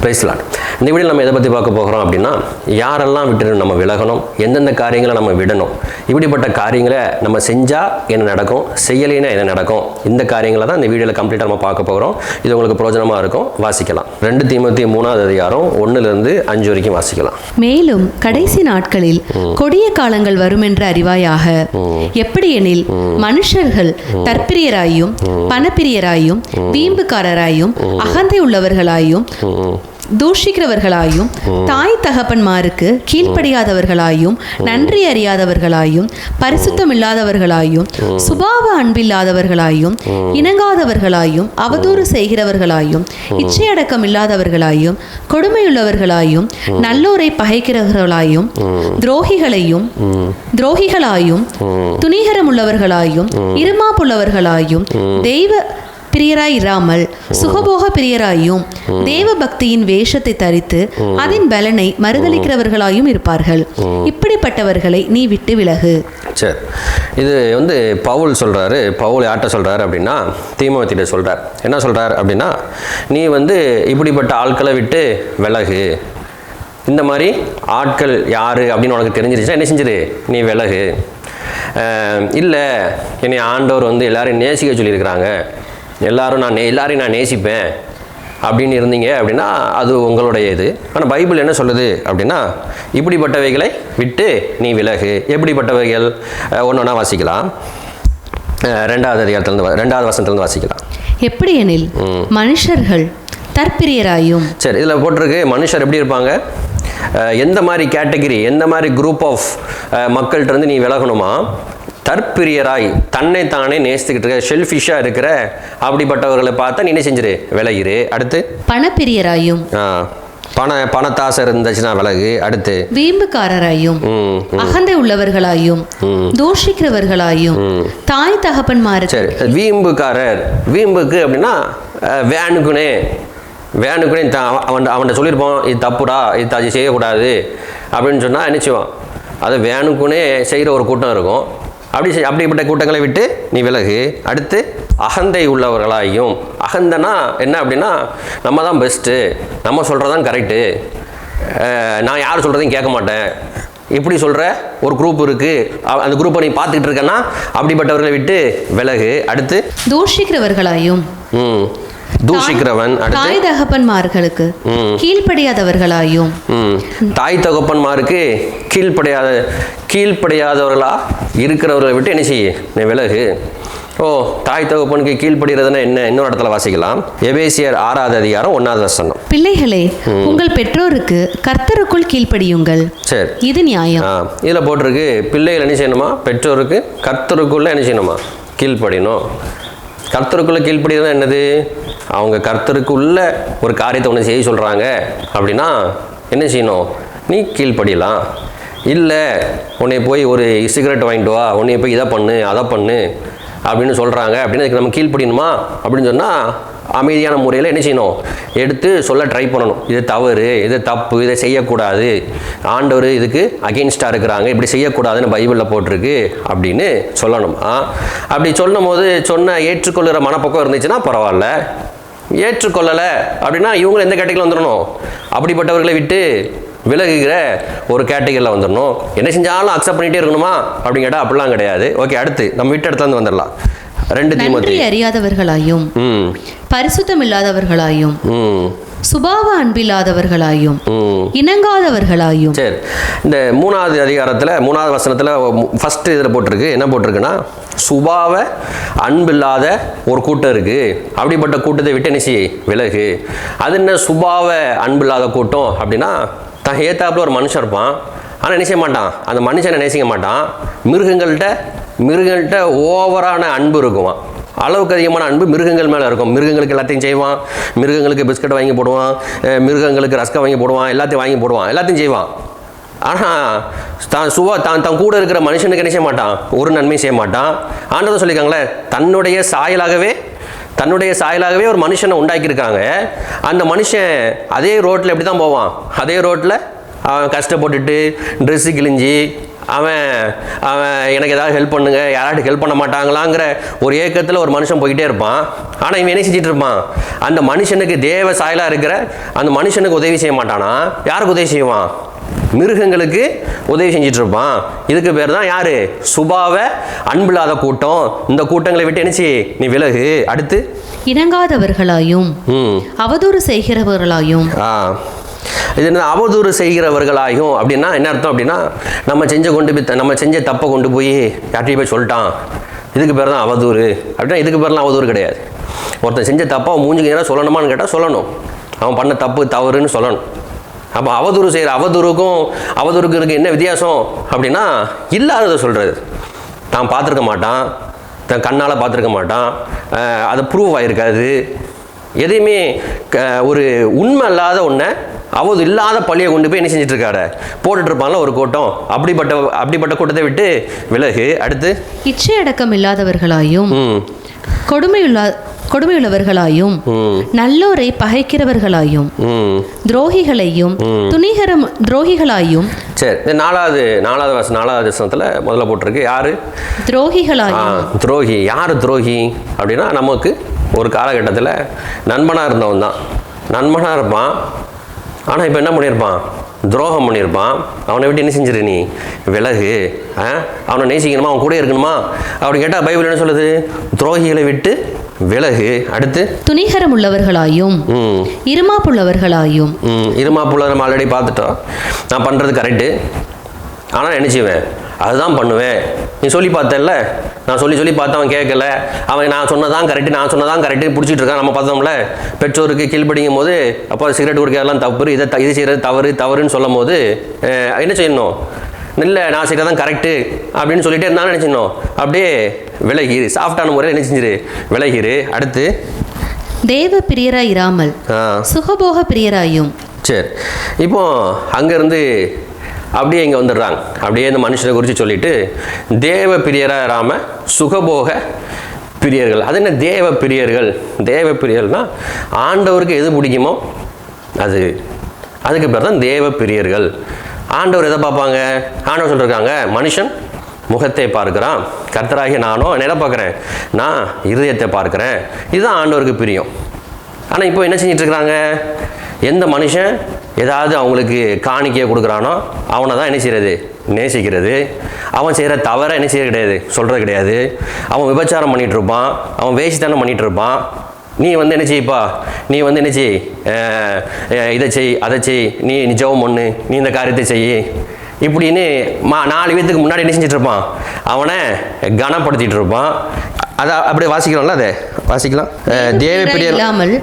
Price Lord. இந்த video நம்ம எதை பற்றி பார்க்க போகிறோம் அப்படின்னா, யாரெல்லாம் விட்டு நம்ம விலகணும், எந்தெந்த காரியங்களை நம்ம விடணும், இப்படிப்பட்ட காரியங்களை நம்ம செஞ்சால் என்ன நடக்கும், செய்யலைன்னா என்ன நடக்கும், இந்த காரியங்களை தான் இந்த வீடியோவில் கம்ப்ளீட்டாக நம்ம பார்க்க போகிறோம். இது உங்களுக்கு பிரயோஜனமாக இருக்கும். வாசிக்கலாம். 2 தீமோத்தேயு 3ஆவது அதிகாரம் 1 - 5 வரைக்கும் வாசிக்கலாம். மேலும் கடைசி நாட்களில் கொடிய காலங்கள் வரும் என்று அறிவாயாக. எப்படியெனில் மனுஷர்கள் தற்பிரியராயும் பணப்பிரியராயும் வீம்புக்காரராயும் அகந்தை உள்ளவர்களாயும் தூஷிக்கிறவர்களாயும் தாய் தகப்பன்மாருக்கு கீழ்ப்படியாதவர்களாயும் நன்றி அறியாதவர்களாயும் பரிசுத்தம் இல்லாதவர்களாயும் சுபாவ அன்பில்லாதவர்களாயும் இணங்காதவர்களாயும் அவதூறு செய்கிறவர்களாயும் இச்சையடக்கம் இல்லாதவர்களாயும் கொடுமையுள்ளவர்களாயும் நல்லோரை பகைக்கிறவர்களாயும் துரோகிகளாயும் துணிகரமுள்ளவர்களாயும் இருமாப்புள்ளவர்களாயும் தெய்வ பிரியராய் இராமல் சுகபோக பிரியராயும் தேவ பக்தியின் வேஷத்தை தரித்து அதன் பலனை மறுதளிக்கிறவர்களாயும் இருப்பார்கள். இப்படிப்பட்டவர்களை நீ விட்டு விலகு. சரி, இது பவுல் சொல்கிறாரு. பவுல் யார்கிட்ட சொல்கிறாரு அப்படின்னா, தீமோத்தேயுட்ட சொல்கிறார். என்ன சொல்கிறார் அப்படின்னா, நீ இப்படிப்பட்ட ஆட்களை விட்டு விலகு. இந்த மாதிரி ஆட்கள் யார் அப்படின்னு உனக்கு தெரிஞ்சிருச்சா என்ன செஞ்சிரு, நீ விலகு. இல்லை, என்னை ஆண்டவர் எல்லாரையும் நேசிக்க சொல்லியிருக்கிறாங்க, எல்லாரையும் நான் நேசிப்பேன் அப்படின்னு இருந்தீங்க அப்படின்னா அது உங்களுடைய இது. ஆனால் பைபிள் என்ன சொல்லுது அப்படின்னா, இப்படிப்பட்டவைகளை விட்டு நீ விலகு. எப்படிப்பட்டவைகள் ஒன்றா வாசிக்கலாம். 2வது அதிகாரத்திலிருந்து 2வது வசனத்திலிருந்து வாசிக்கலாம். எப்படி எனில் மனுஷர்கள் தற்பிரியராயும். சரி, இதில் போட்டிருக்கு மனுஷர் எப்படி இருப்பாங்க, எந்த மாதிரி கேட்டகிரி, எந்த மாதிரி குரூப் ஆஃப் மக்கள்கிட்ட இருந்து நீ விலகணுமா, தற்பிரியராய் தன்னைத்தானே நேசித்துக்கிட்டு இருக்க ஷெல்ஃபிஷாக இருக்கிற அப்படிப்பட்டவர்களை பார்த்தா நீ என்ன செஞ்சிரு, விலகிரு. அடுத்து பணப்பிரியராயும், பணத்தாசை இருந்துச்சுன்னா விலகு. அடுத்து வீம்புக்காரராயும் அகந்தை உள்ளவர்களாயும் தூஷிக்கிறவர்களாயும் தாய் தகப்பன்மாரு. சரி, வீம்புக்காரர், வீம்புக்கு அப்படின்னா வேணுக்குனே அவன்கிட்ட சொல்லியிருப்போம், இது தப்புடா, இது செய்யக்கூடாது அப்படின்னு சொன்னால் என்ன செய்வான், அதை வேணுக்குனே செய்கிற ஒரு கூட்டம் இருக்கும். அப்படிப்பட்ட கூட்டங்களை விட்டு நீ விலகு. அடுத்து அகந்தை உள்ளவர்களாயும். அகந்தனா என்ன அப்படின்னா, நம்ம தான் பெஸ்ட்டு, நம்ம சொல்கிறதான் கரெக்டு, நான் யார் சொல்கிறதையும் கேட்க மாட்டேன், இப்படி சொல்கிற ஒரு குரூப் இருக்குது. அந்த குரூப்பை நீ பார்த்துக்கிட்டு இருக்கன்னா அப்படிப்பட்டவர்களை விட்டு விலகு. அடுத்து தூஷிக்கிறவர்களாயும், தூஷிக்கிறவன். தாய் தகப்பன்மார்களுக்கு கீழ்ப்படியாதவர்களாயும். தாய் தகப்பன்மாருக்கு கீழ்ப்படியாதவர்களா இருக்கிறவர்களை விட்டு என்ன செய்ய, நீ விலகு. தாய் தகப்பனுக்கு கீழ்ப்படுகிறதுனா என்ன, இன்னொரு இடத்துல வாசிக்கலாம். எபேசியர் 6வது அதிகாரம் 1வது வசனம். பிள்ளைகளே, உங்கள் பெற்றோருக்கு கர்த்தருக்குள் கீழ்ப்படியுங்கள். சரி, இது நியாயம். இதில் போட்டிருக்கு, பிள்ளைகள் என்ன செய்யணுமா, பெற்றோருக்கு கர்த்தருக்குள்ள என்ன செய்யணுமா, கீழ்ப்படியணும். கர்த்தருக்குள்ளே கீழ்ப்படிதான் என்னது, அவங்க கர்த்தருக்குள்ள ஒரு காரியத்தை ஒன்று செய்ய சொல்கிறாங்க அப்படின்னா என்ன செய்யணும், நீ கீழ்ப்படியலாம். இல்லை, உன்னை போய் ஒரு சிகரெட் வாங்கிட்டு வா, உன்னை போய் இதை பண்ணு அதை பண்ணு அப்படின்னு சொல்கிறாங்க அப்படின்னு அதுக்கு நம்ம கீழ்ப்படியணுமா அப்படின்னு சொன்னால் அமைதியான முறையில் என்ன செய்யணும், எடுத்து சொல்ல ட்ரை பண்ணணும். இது தவறு, இது தப்பு, இதை செய்யக்கூடாது, ஆண்டவர் இதுக்கு அகெயின்ஸ்டாக இருக்கிறாங்க, இப்படி செய்யக்கூடாதுன்னு பைபிளில் போட்டிருக்கு அப்படின்னு சொல்லணும். அப்படி சொல்லும் போது ஏற்றுக்கொள்கிற மனப்பக்கம் இருந்துச்சுன்னா பரவாயில்ல. ஏற்றுக்கொள்ளலை அப்படின்னா இவங்க எந்த கேட்டகரியில் வந்துடணும், அப்படிப்பட்டவர்களை விட்டு விலகுகிற ஒரு கேட்டகரியில் வந்துடணும். என்ன செஞ்சாலும் அக்செப்ட் பண்ணிகிட்டே இருக்கணுமா அப்படின்னு கேட்டால் அப்படிலாம் கிடையாது. ஓகே, அடுத்து நம்ம விட்ட இடத்துல இருந்து வந்துடலாம். 2 தீமோத்தேயு அறியாதவர்களாயும் பரிசுத்தம் இல்லாதவர்களாயும் சுபாவ அன்பில்லாதவர்களாயும் இணங்காதவர்களாயும். சரி, இந்த 3வது அதிகாரத்தில் 3வது வசனத்தில் ஃபர்ஸ்ட் இதில் போட்டிருக்கு, என்ன போட்டிருக்குன்னா, சுபாவ அன்பில்லாத ஒரு கூட்டம் இருக்குது, அப்படிப்பட்ட கூட்டத்தை விட்டு என்ன செய்ய, விலகு. அது என்ன சுபாவ அன்பில்லாத கூட்டம் அப்படின்னா, தான் ஏத்தாப்புல ஒரு மனுஷன் இருப்பான், ஆனால் என்ன செய்ய மாட்டான், அந்த மனுஷனை நேசிக்க மாட்டான். மிருகங்கள்கிட்ட ஓவரான அன்பு இருக்குவான், அளவுக்கு அதிகமான அன்பு மிருகங்கள் மேலே இருக்கும். மிருகங்களுக்கு எல்லாத்தையும் செய்வான், மிருகங்களுக்கு பிஸ்கட் வாங்கி போடுவான், மிருகங்களுக்கு ரஸ்கை வாங்கி போடுவான், எல்லாத்தையும் வாங்கி போடுவான், எல்லாத்தையும் செய்வான். ஆனால் தான் கூட இருக்கிற மனுஷனுக்கு என்ன செய்ய மாட்டான், ஒரு நன்மையும் செய்ய மாட்டான். ஆண்டவர் சொல்லியிருக்காங்களே, தன்னுடைய சாயலாகவே ஒரு மனுஷனை உண்டாக்கியிருக்காங்க. அந்த மனுஷன் அதே ரோட்டில் எப்படி தான் போவான், அதே ரோட்டில் அவன் கஷ்டப்பட்டுட்டு ட்ரெஸ்ஸு கிழிஞ்சி அவன் அவன் எனக்கு ஏதாவது ஹெல்ப் பண்ணுங்க, யாராட்டும் ஹெல்ப் பண்ண மாட்டாங்களாங்கிற ஒரு ஏக்கத்தில் ஒரு மனுஷன் போயிட்டே இருப்பான். ஆனால் இவன் என்ன செஞ்சிட்டு இருப்பான்? அந்த மனுஷனுக்கு தேவ சாயலாக இருக்கிற அந்த மனுஷனுக்கு உதவி செய்ய மாட்டானா? யாருக்கு உதவி செய்வான்? மிருகங்களுக்கு உதவி செஞ்சிட்டு இருப்பான். இதுக்கு பேர் தான் யாரு? சுபாவ அன்பில்லாத கூட்டம். இந்த கூட்டங்களை விட்டு என்னச்சு நீ விலகு. அடுத்து இணங்காதவர்களாயும் அவதூறு செய்கிறவர்களாயும். இது என்ன அவதூறு செய்கிறவர்களாயும் அப்படின்னா என்ன அர்த்தம் அப்படின்னா, நம்ம செஞ்ச தப்பை கொண்டு போய் யார்கிட்டையும் போய் சொல்லிட்டான், இதுக்கு பேர் தான் அவதூறு அப்படின்னா. இதுக்கு பேர்லாம் அவதூறு கிடையாது. ஒருத்தன் செஞ்ச தப்பை அவன் மூஞ்சுக்கு நேரம் சொல்லணுமான்னு கேட்டால் சொல்லணும். அவன் பண்ண தப்பு தவறுன்னு சொல்லணும். அப்போ அவதூறு செய்கிற அவதூறுக்கு இருக்கு என்ன வித்தியாசம் அப்படின்னா, இல்லாததை சொல்கிறது. தான் பார்த்துருக்க மாட்டான், தன் கண்ணால் பார்த்துருக்க மாட்டான், அது ப்ரூவ் ஆகிருக்காது. எதையுமே ஒரு உண்மை இல்லாத ஒன்றை அவதூறு இல்லாத பழியை கொண்டு போய் என்ன செஞ்சுட்டு இருக்காரு? போட்டுட்ருப்பான்ல ஒரு கூட்டம். அப்படிப்பட்ட கூட்டத்தை விட்டு விலகு. அடுத்து இச்சையடக்கம் இல்லாதவர்களாயும் கொடுமையுள்ளவர்களாயும் நல்லோரை பகைக்கிறவர்களாயும் துரோகிகளையும் துரோகிகளாயும். சரி, நாலாவது வசனத்தில் முதல்ல போட்டிருக்கு யாரு? துரோகிகளாயும். துரோகி யாரு? துரோகி அப்படின்னா நமக்கு ஒரு காலகட்டத்தில் நண்பனாக இருந்தவன் தான். நண்பனாக இருப்பான், ஆனால் இப்போ என்ன பண்ணியிருப்பான்? துரோகம் பண்ணியிருப்பான். அவனை விட்டு என்ன செஞ்சிரு நீ? விலகு. அவனை நேசிக்கணுமா, அவன் கூட இருக்கணுமா அப்படி கேட்டால் பைபிள் என்ன சொல்லுது? துரோகிகளை விட்டு விலகு. அடுத்து துணிகரம் உள்ளவர்களாயும் இருமாப்புள்ளவர்களாயும். இருமாப்புள்ள நம்ம ஆல்ரெடி பார்த்துட்டோம். நான் பண்ணுறது கரெக்டு, ஆனால் நினச்சிவேன் அதுதான் பண்ணுவேன். நீ சொல்லி பார்த்தல, நான் சொல்லி பார்த்தா அவன் கேட்கல, அவன் நான் சொன்னதான் கரெக்டு பிடிச்சிட்டு இருக்கான். நம்ம பார்த்தோம்ல, பெற்றோருக்கு கீழ்ப்படிங்கும் போது அப்போ சிகரெட் குடிக்கிறதெல்லாம் தப்பு, இது செய்கிறது தவறுன்னு சொல்லும் போது என்ன செய்யணும்? இல்லை நான் செய்கிறதான் கரெக்டு அப்படின்னு சொல்லிட்டு இருந்தாலும் நினச்சிடணும். அப்படியே விலகிரு, சாஃப்டான முறையில் என்ன செஞ்சிரு? விலகிரு. அடுத்து தேவ பிரியராய் இராமல் சுகபோக பிரியராயும். சரி, இப்போ அங்கேருந்து அப்படியே இங்கே வந்துடுறாங்க. அப்படியே இந்த மனுஷனை குறித்து சொல்லிட்டு தேவ பிரியராக இராமல் சுகபோக பிரியர்கள். அது என்ன தேவ பிரியர்கள்? தேவ பிரியர்கள்னா ஆண்டவருக்கு எது பிடிக்குமோ அதுக்கு பேர் தான் தேவ பிரியர்கள். ஆண்டவர் எதை பார்ப்பாங்க? ஆண்டவர் சொல்லியிருக்காங்க, மனுஷன் முகத்தை பார்க்குறான், கர்த்தராகிய நானும் என்ன பார்க்குறேன்? நான் இருதயத்தை பார்க்குறேன். இதுதான் ஆண்டவருக்கு பிரியம். ஆனால் இப்போ என்ன செஞ்சிட்டு இருக்கிறாங்க? எந்த மனுஷன் ஏதாவது அவங்களுக்கு காணிக்கையை கொடுக்குறானோ அவனை தான் என்ன செய்கிறது? நேசிக்கிறது. அவன் செய்கிற தவறை என்ன செய்ய கிடையாது? சொல்கிறது கிடையாது. அவன் விபச்சாரம் பண்ணிகிட்டு இருப்பான், அவன் வேசித்தனம் பண்ணிகிட்டு இருப்பான். நீ என்ன செய்ப்பா? நீ என்ன செய்? இதை செய், அதை செய், நீ ஜெபம் பண்ணு, நீ இந்த காரியத்தை செய் இப்படின்னு 4 பேத்துக்கு முன்னாடி என்ன செஞ்சிட்டு இருப்பான்? அவனை கனப்படுத்திட்டு இருப்பான். அதை அப்படியே வாசிக்கலாம்ல, அதை வாசிக்கலாம். தேவ பிரியர் இல்லாமல்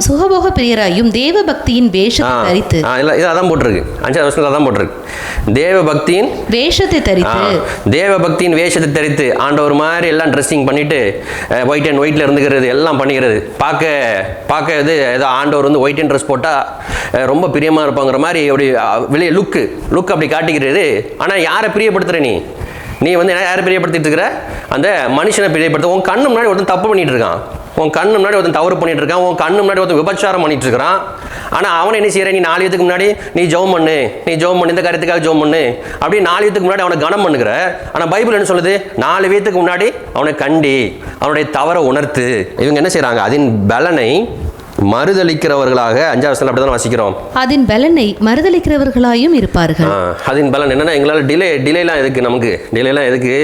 சுகபோக பிரியராயும் தேவ பக்தியின் வேஷத்தை தரித்து. இது அதான் போட்டிருக்கு, 5வது வசனத்தில் அதான் போட்டிருக்கு. தேவ பக்தியின் வேஷத்தை தரித்து ஆண்டவர் மாதிரி எல்லாம் ட்ரெஸ்ஸிங் பண்ணிட்டு ஒயிட் அண்ட் ஒயிட்ல இருந்துக்கிறது, எல்லாம் பண்ணிக்கிறது. பார்க்க இது ஏதோ ஆண்டவர் ஒயிட் அண்ட் ட்ரெஸ் போட்டால் ரொம்ப பிரியமாக இருப்பாங்கிற மாதிரி அப்படி வெளியே லுக் அப்படி காட்டிக்கிறது. ஆனால் யாரை பிரியப்படுத்துகிற நீ யாரை பிரியப்படுத்திட்டு இருக்கிற? அந்த மனுஷனை பிரியப்படுத்த. உன் கண்ணு முன்னாடி ஒருத்தன் தப்பு பண்ணிட்டு இருக்கான், உன் கண்ணு முன்னாடி ஒருத்தன் தவறு பண்ணிட்டு இருக்கான், உன் கண்ணு முன்னாடி ஒருத்தன் விபச்சாரம் பண்ணிட்டு இருக்கிறான். ஆனால் அவனை என்ன செய்யற? நீ 4 பேத்துக்கு முன்னாடி நீ ஜெபம் பண்ணு, இந்த காரியத்துக்காக ஜெபம் பண்ணு அப்படி 4 பேத்துக்கு முன்னாடி அவனை கனம் பண்ணுகிற. ஆனால் பைபிள் என்ன சொல்லுது? 4 பேத்துக்கு முன்னாடி அவனை கண்டி, அவனுடைய தவறை உணர்த்து. இவங்க என்ன செய்யறாங்க? அதன் பலனை மறுதளிக்கிறவர்களாக 5வது வசனத்தில் அப்படிதான் வாசிக்கிறோம். அதன் பலனை மறுதளிக்கிறவர்களாயும் இருப்பார்கள். அதன் பலன் என்னன்னா, எங்களால் டிலேலாம் எதுக்கு?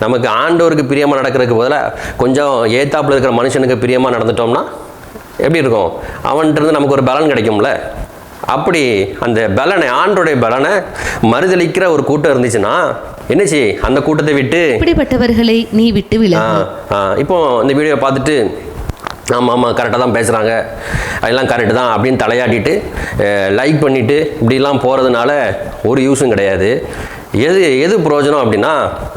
நமக்கு ஆண்டவருக்கு பிரியமாக நடக்கிறதுக்கு பதிலாக கொஞ்சம் ஏத்தாப்புல இருக்கிற மனுஷனுக்கு பிரியமாக நடந்துட்டோம்னா எப்படி இருக்கும்? அவன்கிட்ட நமக்கு ஒரு பலன் கிடைக்கும்ல. அப்படி அந்த பலனை, ஆண்டோடைய பலனை மறுதளிக்கிற ஒரு கூட்டம் இருந்துச்சுன்னா என்ன செய்? அந்த கூட்டத்தை விட்டு இப்படிப்பட்டவர்களை நீ விட்டு விலகு. இப்போ இந்த வீடியோ பார்த்துட்டு ஆமாம் கரெக்டாக தான் பேசுகிறாங்க, அதெல்லாம் கரெக்டு தான் அப்படின்னு தலையாட்டிட்டு லைக் பண்ணிவிட்டு இப்படிலாம் போகிறதுனால ஒரு யூஸும் கிடையாது. எது பிரயோஜனம் அப்படின்னா,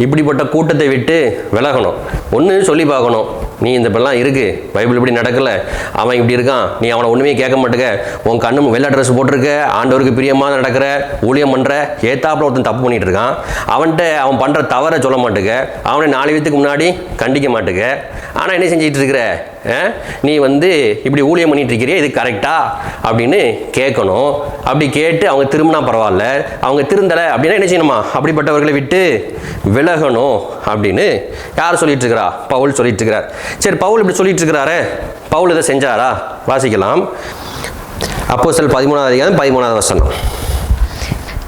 இப்படிப்பட்ட கூட்டத்தை விட்டு விலகணும். ஒன்று சொல்லி பார்க்கணும், நீ இந்த இப்படிலாம் இருக்குது, பைபிள் இப்படி நடக்கலை, அவன் இப்படி இருக்கான், நீ அவனை ஒன்றுமே கேட்க மாட்டேங்க, உன் கண்ணு வெள்ளை ட்ரெஸ் போட்டிருக்க, ஆண்டவருக்கு பிரியமாக நடக்கிற, ஊழியம் பண்ணுற, ஏத்தாப்புல ஒருத்தன் தப்பு பண்ணிகிட்டு இருக்கான், அவன்கிட்ட அவன் பண்ணுற தவறை சொல்ல மாட்டேங்க, அவனை 4 பேத்துக்கு முன்னாடி கண்டிக்க மாட்டேங்க. ஆனால் என்ன செஞ்சிட்டு இருக்கிற? நீ வந்து இப்படி ஊழியம் பண்ணிட்டு இருக்கிறியா, இது கரெக்டா அப்படின்னு கேட்கணும். அப்படி கேட்டு அவங்க திரும்பினா பரவாயில்ல, அவங்க திருந்தலை அப்படின்னா என்ன செய்யணுமா, அப்படிப்பட்டவர்களை விட்டு விலகணும் அப்படின்னு யார் சொல்லிட்டு இருக்கிறா, பவுல் சொல்லிட்டு இருக்கிறார். சரி, பவுல் இப்படி சொல்லிட்டு இருக்கிறாரு, பவுல் இதை செஞ்சாரா? வாசிக்கலாம். அப்போஸ்தலர் 13:13.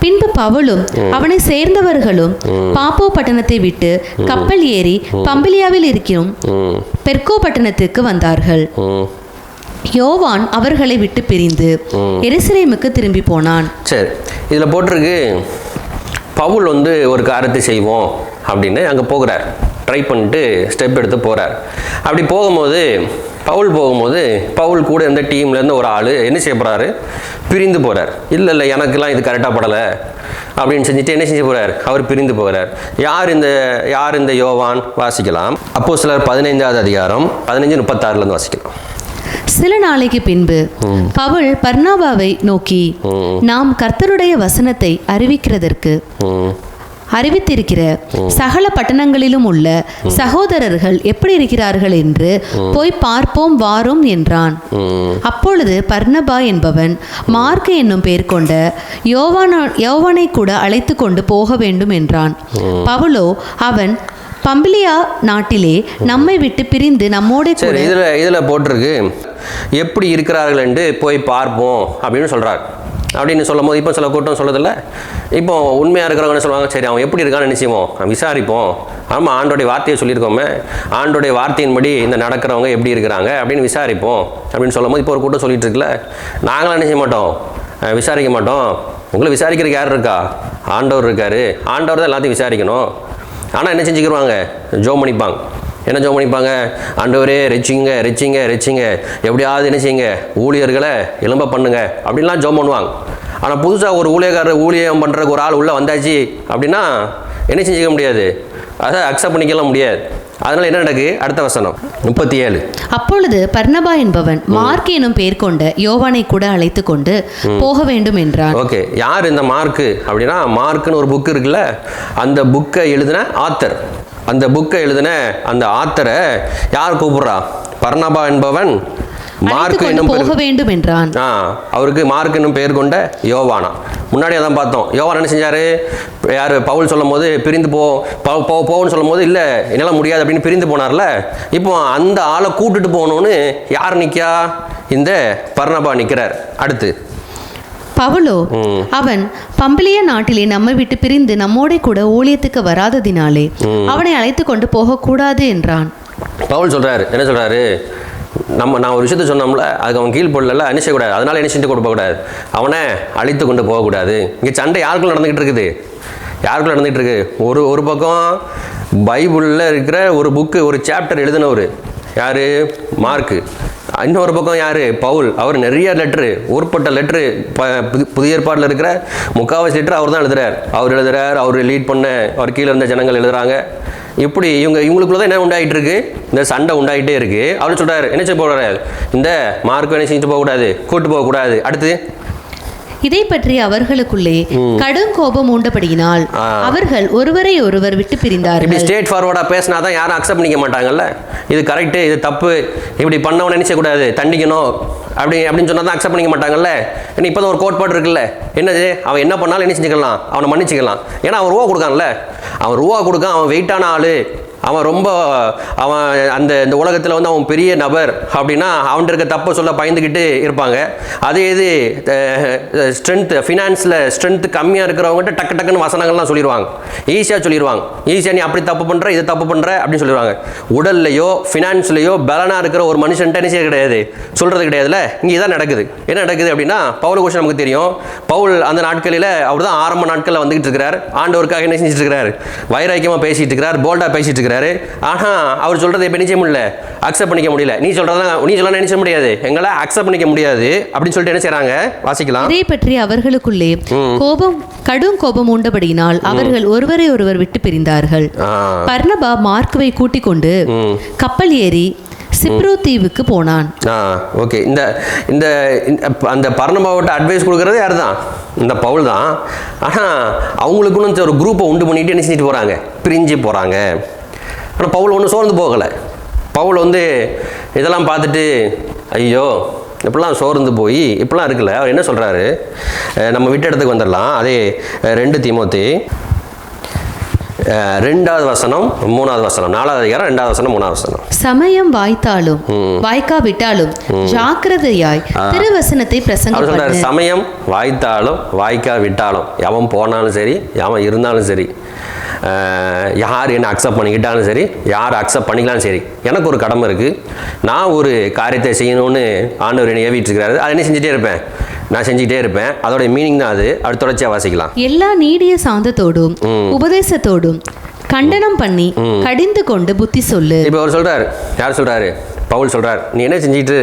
பின்பு பவுலும் அவனை சேர்ந்தவர்களும் பாப்போ பட்டணத்தை விட்டு கப்பல் ஏறி பம்பிலியாவில் இருக்கிற பெர்கோ பட்டணத்துக்கு வந்தார்கள். யோவான் அவர்களை விட்டு பிரிந்து எருசலேமுக்கு திரும்பி போனான். சரி, இதில் போட்டிருக்கு பவுல் வந்து ஒரு காரியத்தை செய்வோம் அப்படின்னு அங்கே போகிறார். ட்ரை பண்ணிட்டு ஸ்டெப் எடுத்து போகிறார். அப்படி போகும்போது பவுல் கூட இருந்த டீம்லேருந்து ஒரு ஆள் என்ன செய்ய போகிறாரு, பிரிந்து போகிறார். இல்லை எனக்கெல்லாம் இது கரெக்டாக படலை அப்படின்னு செஞ்சுட்டு என்ன செஞ்சு போகிறார், அவர் பிரிந்து போகிறார். யார் இந்த யோவான்? வாசிக்கலாம். அப்போஸ்தலர் 15:36 வாசிக்கலாம். சில நாளைக்கு பின்பு பவுல் பர்னாபாவை நோக்கி, நாம் கர்த்தருடைய வசனத்தை அறிவித்திருக்கிற சகல பட்டணங்களிலும் உள்ள சகோதரர்கள் எப்படி இருக்கிறார்கள் என்று போய் பார்ப்போம் வாரும் என்றான். அப்பொழுது பர்னபா என்பவன் மார்க்கு என்னும் பெயர் கொண்ட யோவானை கூட அழைத்து கொண்டு போக வேண்டும் என்றான். பவுலோ, அவன் பம்பிலியா நாட்டிலே நம்மை விட்டு பிரிந்து நம்மோட கூட. இதுல போட்டிருக்கு எப்படி இருக்கிறார்கள் என்று போய் பார்ப்போம் அப்படின்னு சொல்றார். அப்படின்னு சொல்லும் போது இப்போ சில கூட்டம் சொல்லதில்ல, இப்போ உண்மையாக இருக்கிறவங்க சொல்லுவாங்க, சரி அவன் எப்படி இருக்கான்னு நிச்சயமோ விசாரிப்போம், ஆமாம் ஆண்டோடைய வார்த்தையை சொல்லியிருக்கோமே, ஆண்டோடைய வார்த்தையின்படி இந்த நடக்கிறவங்க எப்படி இருக்கிறாங்க அப்படின்னு விசாரிப்போம் அப்படின்னு சொல்லும் போது இப்போ ஒரு கூட்டம் சொல்லிட்டு இருக்குல்ல, நாங்களாம் என்ன செய்ய மாட்டோம், விசாரிக்க மாட்டோம். உங்களை விசாரிக்கிறதுக்கு யார் இருக்கா? ஆண்டவர் இருக்காரு, ஆண்டவர் தான் எல்லாத்தையும் விசாரிக்கணும். ஆனால் என்ன செஞ்சுக்கிடுவாங்க, ஜோம் பண்ணிப்பாங்க. என்ன ஜோம் பண்ணிப்பாங்க, ஆண்டவரே ரெச்சிங்க எப்படியாவது என்ன செய்யுங்க, ஊழியர்களை எலும்ப பண்ணுங்க அப்படின்லாம் ஜோம் பண்ணுவாங்க. ஆனால் புதுசாக ஒரு ஊழியம் பண்ணுறதுக்கு ஒரு ஆள் உள்ளே வந்தாச்சு அப்படின்னா என்ன செஞ்சுக்க முடியாது, அதை அக்செப்ட் பண்ணிக்கலாம் முடியாது. அதனால என்ன நடக்கு, அடுத்த வசனம் 37. அப்பொழுது பர்னபா என்பவன் மார்க் எனும் பெயர் கொண்ட யோவானை கூட அழைத்து கொண்டு போக வேண்டும் என்றான். ஓகே, யார் இந்த மார்க்கு அப்படின்னா, மார்க்குன்னு ஒரு புக் இருக்குல்ல, அந்த புக்கை எழுதின ஆத்தர், அந்த புக்கை எழுதின அந்த ஆத்தரை யார் கூப்பிடுறா, பர்னபா என்பவன் மார்க் என்னும் போக வேண்டும் என்றான். அவருக்கு மார்க் என்னும் பெயர் கொண்ட யோவானா. முன்னாடி அதான் பார்த்தோம், யோவான் என்ன செஞ்சாரு, யார் பவுல் சொல்லும் போது பிரிந்து போன்னு சொல்லும் போது இல்லை என்னால் முடியாது அப்படின்னு பிரிந்து போனார்ல, இப்போ அந்த ஆளை கூட்டுட்டு போகணும்னு யார் நிற்கா, இந்த பர்னபா நிற்கிறார். அடுத்து பவுலோ, அவன் பம்பிலியா நாட்டிலே நம்மை விட்டு பிரிந்து நம்மோட கூட ஊழியத்துக்கு வராததினாலே அவனை அழைத்து கொண்டு போகக்கூடாது என்றான். பவுல் சொல்றாரு, என்ன சொல்றாரு, நான் ஒரு விஷயத்த சொன்னோம்ல, அதுக்கு அவன் கீழ்பொருள் என்ன செய்யக்கூடாது, அதனால என்ன செஞ்சு கொண்டு போகக்கூடாது, அவனை அழித்து கொண்டு போகக்கூடாது. இங்கே சண்டை யாருக்குள்ள நடந்துகிட்டு இருக்குது, ஒரு பக்கம் பைபிளில் இருக்கிற ஒரு புக்கு, ஒரு சாப்டர் எழுதினவர் யார், மார்க்கு. இன்னொரு பக்கம் யார், பவுல். அவர் நிறைய லெட்ரு, ஊர்பட்ட லெட்ரு, புதிய ஏற்பாட்டில் இருக்கிற முக்காவாசி லெட்ரு அவர் தான் எழுதுறார். அவர் லீட் பண்ண அவர் கீழே இருந்த ஜனங்கள் எழுதுறாங்க. இப்படி இவங்களுக்குள்ள தான் என்ன உண்டாயிட்டு இருக்கு, இந்த சண்டை உண்டாயிட்டே இருக்கு. அவர் சொல்றாரு, என்ன செய்ய போகிறாரு, இந்த மார்க் என்ன செஞ்சுட்டு போகக்கூடாது, கூட்டு போகக்கூடாது. அடுத்து இதை பற்றி அவர்களுக்குள்ளே கடும் கோபம் உண்டபடியினால் அவர்கள் ஒருவரை ஒருவர் விட்டு பிரிந்தார்கள். இப்படி ஸ்ட்ரெயிட் ஃபார்வர்டா பேசினாதான் யாரும் அக்செப்ட் பண்ணிக்க மாட்டாங்கல்ல, இது கரெக்ட், இது தப்பு, இப்படி பண்ணவன நினைச்சக்கூடாது, தண்டிக்கணும் அப்படின்னு சொன்னா தான் அக்செப்ட் பண்ணிக்க மாட்டாங்கல்ல. ஏன்னா இப்போதான் ஒரு கோட்பாடு இருக்குல்ல, என்னது, அவன் என்ன பண்ணாலும் என்ன செஞ்சுக்கலாம், அவனை மன்னிச்சுக்கலாம். ஏன்னா அவன் ரூபா கொடுக்கான்ல, அவன் வெயிட்டான ஆளு, அவன் இந்த உலகத்தில் வந்து அவன் பெரிய நபர் அப்படின்னா அவன்கிட்ட இருக்க தப்பை சொல்ல பயந்துக்கிட்டு இருப்பாங்க. அதே இது ஸ்ட்ரென்த், ஃபினான்ஸில் ஸ்ட்ரென்த் கம்மியாக இருக்கிறவங்ககிட்ட டக்குன்னு வசனங்கள்லாம் சொல்லிடுவாங்க, ஈஸியாக நீ அப்படி தப்பு பண்ணுற, இது தப்பு பண்ணுற அப்படின்னு சொல்லிடுவாங்க. உடல்லையோ ஃபினான்ஸ்லையோ பலனாக இருக்கிற ஒரு மனுஷன்ட்ட என்ன செய்ய கிடையாது, சொல்கிறது கிடையாதுல்ல. இங்கே இதான் நடக்குது. என்ன நடக்குது அப்படின்னா, பவுல் விஷயம் நமக்கு தெரியும். பவுல் அந்த நாட்களில் அவர் தான் ஆரம்ப நாட்களில் வந்துகிட்டு இருக்கிறார், ஆண்டவருக்காக என்ன செஞ்சுட்டு இருக்கிறார், வைராக்கியமாக பேசிட்டு இருக்கிறார், போல்டாக பேசிட்டு இருக்கிறார். ஆனால் அவர் சொல்றதை இப்போ நிச்சயம் இல்லை, அக்செப்ட் பண்ணிக்க முடியல. நீ சொல்ல நினைச்ச முடியாது, எங்களை அக்செப்ட் பண்ணிக்க முடியாது அப்படின்னு சொல்லிட்டு என்ன செய்றாங்க, வாசிக்கலாம். இதை பற்றி அவர்களுக்குள்ளே கடும் கோபம் உண்டபடியினால் அவர்கள் ஒருவரை ஒருவர் விட்டு பிரிந்தார்கள். பர்னபா மார்க்குவை கூட்டிக் கொண்டு கப்பல் ஏறி சிப்ரு தீவுக்கு போனான். ஓகே, இந்த அந்த பர்னபாவோட அட்வைஸ் கொடுக்கறது யார் தான், இந்த பவுல் தான். ஆனால் அவங்களுக்குன்னு ஒரு குரூப்பை உண்டு பண்ணிட்டு என்ன செஞ்சுட்டு போகிறாங்க, பிரிஞ்சு போகிறாங்க. ஆனால் பவுல் ஒன்றும் சோர்ந்து போகலை, பவுல் வந்து இதெல்லாம் பார்த்துட்டு ஐயோ இப்படிலாம் சோர்ந்து போய் இப்படிலாம் இருக்குல்ல, அவர் என்ன சொல்கிறாரு, நம்ம விட்ட இடத்துக்கு வந்துடலாம். அதே 2 தீமோத்தேயு 2வது வசனம் 3வது வசனம், 4வது அதிகாரம் 2வது வசனம் 3வது வசனம். சமயம் வாய்த்தாலும் வாய்க்காவிட்டாலும் ஜாக்கிரதையாய் திருவசனத்தை பிரசங்கம் சொல்றாரு. சமயம் வாய்த்தாலும் வாய்க்காவிட்டாலும், எவன் போனாலும் சரி, எவன் இருந்தாலும் சரி, யார் என்ன அக்செப்ட் பண்ணிக்கிட்டாலும் சரி, யார் அக்செப்ட் பண்ணிக்கலாலும் சரி, எனக்கு ஒரு கடமை இருக்குது. நான் ஒரு காரியத்தை செய்யணும்னு ஆண்டவர் என்னை ஏவிட்டு இருக்கிறாரு. அதை என்ன செஞ்சுட்டே இருப்பேன், நான் செஞ்சுக்கிட்டே இருப்பேன். அதோட மீனிங் தான் அது. அடுத்த தொடர்ச்சியாக வாசிக்கலாம். எல்லா நீடிய சாந்தத்தோடும் உபதேசத்தோடும் கண்டனம் பண்ணி கடிந்து கொண்டு புத்தி சொல்லு. இப்போ அவர் சொல்றாரு, யார் சொல்றாரு, பவுல் சொல்றார், நீ என்ன செஞ்சிட்டு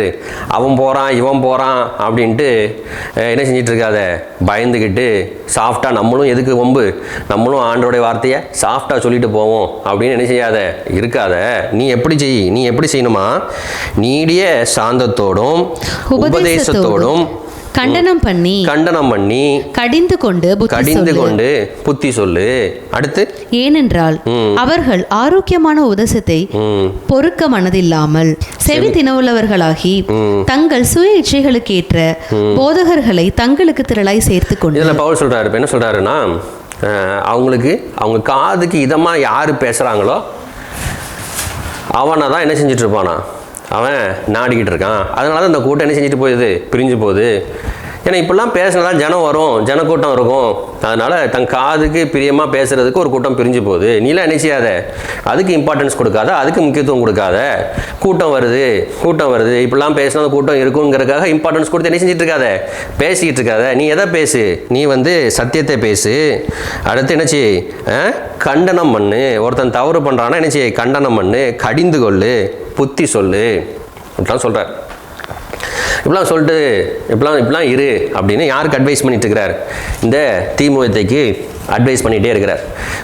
அவன் போகிறான் இவன் போகிறான் அப்படின்ட்டு என்ன செஞ்சிட்டு இருக்காத, பயந்துக்கிட்டு சாஃப்டாக நம்மளும் எதுக்கு வம்பு, நம்மளும் ஆண்டோடைய வார்த்தையை சாஃப்டாக சொல்லிட்டு போவோம் அப்படின்னு என்ன செய்யாத இருக்காத. நீ எப்படி செய்யணுமா, நீடிய சாந்தத்தோடும் உபதேசத்தோடும் கண்டனம் பண்ணி கடிந்து கொண்டு புத்தி சொல்லு. அடுத்து, ஏனென்றால் அவர்கள் ஆரோக்கியமான உபதேசத்தை பொறுக்க மனதில்லாமல் செவி தினவுள்ளவர்களாகி தங்கள் சுய இச்சைகளுக்கு ஏற்ற போதகர்களை தங்களுக்கு திரளாய் சேர்த்து கொண்டு. இதில் பவுல் சொல்றாரு, என்ன சொல்றாருன்னா, அவங்க காதுக்கு இதமா யாரு பேசுறாங்களோ அவனை தான் என்ன செஞ்சுட்டு இருப்பானா, அவன் நாடிக்கிட்டு இருக்கான். அதனால தான் இந்த கூட்டம் என்ன செஞ்சுட்டு போகுது, பிரிஞ்சு போகுது. ஏன்னா இப்படிலாம் பேசினா ஜனம் வரும், ஜனக்கூட்டம் இருக்கும். அதனால் தன் காதுக்கு பிரியமாக பேசுகிறதுக்கு ஒரு கூட்டம் பிரிஞ்சு போகுது. நீலாம் என்ன செய்யாத, அதுக்கு இம்பார்ட்டன்ஸ் கொடுக்காத, அதுக்கு முக்கியத்துவம் கொடுக்காத. கூட்டம் வருது இப்படிலாம் பேசினா அந்த கூட்டம் இருக்குங்கிறதுக்காக இம்பார்ட்டன்ஸ் கொடுத்து என்ன செஞ்சுட்டு இருக்காத, பேசிக்கிட்டு இருக்காத. நீ எதை பேசு, நீ சத்தியத்தை பேசு. அடுத்து என்ன செய், கண்டனம் பண்ணு. ஒருத்தன் தவறு பண்ணுறான்னா என்ன செய், கண்டனம் பண்ணு, கடிந்து கொள்ளு, புத்தி சொல்லு இப்படிலாம் சொல்கிறார். இப்படிலாம் சொல்லிட்டு இப்படிலாம் இரு அப்படின்னு யாருக்கு அட்வைஸ் பண்ணிட்டு இருக்கிறார், இந்த தீமோத்தேயுக்கு அட்வைஸ் பண்ணிகிட்டே இருக்கிறார்.